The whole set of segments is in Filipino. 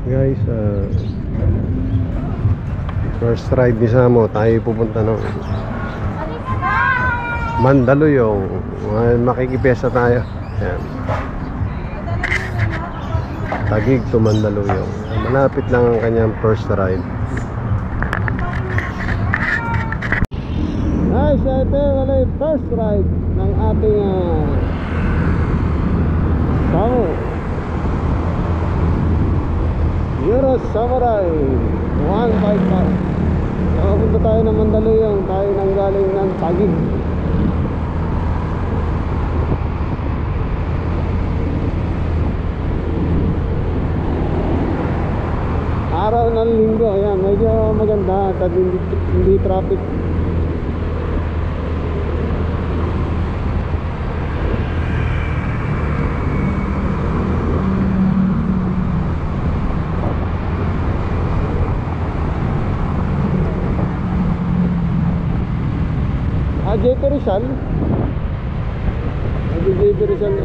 Guys, first ride ni Samo, tayo pupunta ng Mandaluyong. Makikipesa tayo. Ayan. Taguig to Mandaluyong. Malapit lang ang kanyang first ride. Nice, ito wala yung first ride ng ating Samo Euro Samurai 155. Punta tayo ng Mandaluyong. Tayo nang galing ng Taguig. Araw ng linggo. Ayan, medyo maganda at hindi traffic. JP Rizal. JP Rizal na.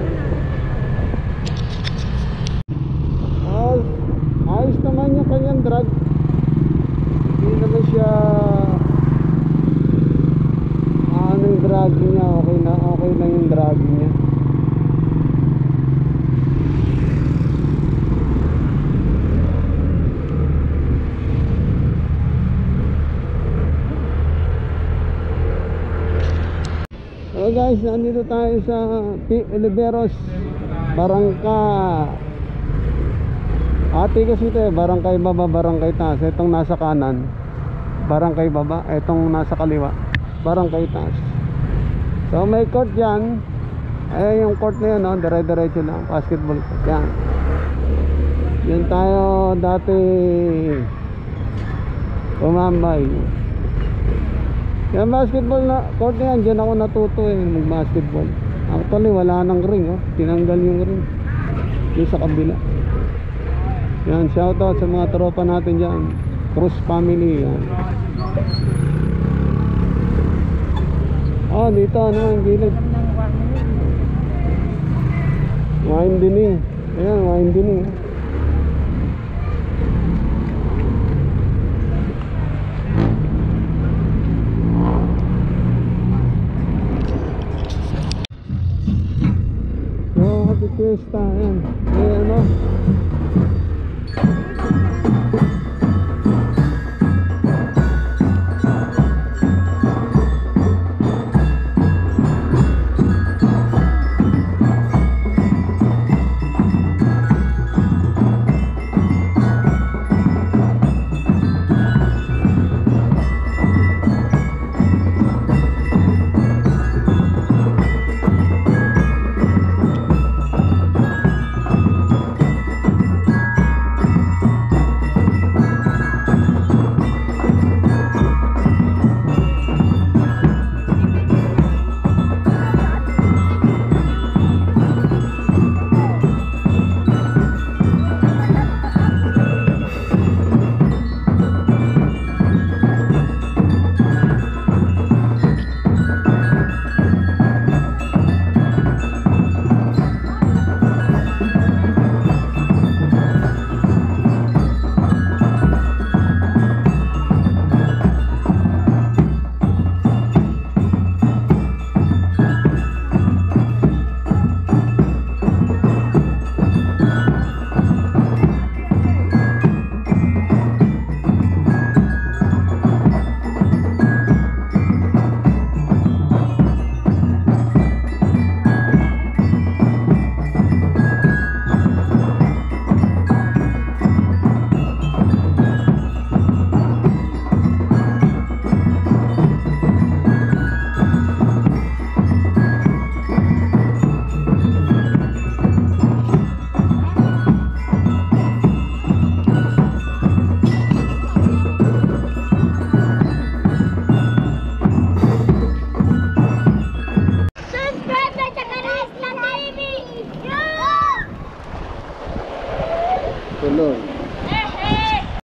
Ayos naman yung kanyang drag. Hindi naman siya ano yung drag niya. Okay lang yung drag niya. So guys, nandito tayo sa P. Oliveros, Barangka. Ate kasi ito Barangkay Baba, Barangkay Taas. Itong nasa kanan Barangkay Baba, itong nasa kaliwa Barangkay Taas. So may court dyan. Ay yung court na yun, no? Dire-diretso lang, basketball court. Yan. Yan tayo dati umambay. Yung basketball na court na yan, dyan ako natuto mag-basketball. Actually wala nang ring, tinanggal yung ring yung sa kabila. Yan, shoutout sa mga tropa natin dyan, Cruz family. Yan. Dito ano ang gilid, wine dining. Ayan, wine dining.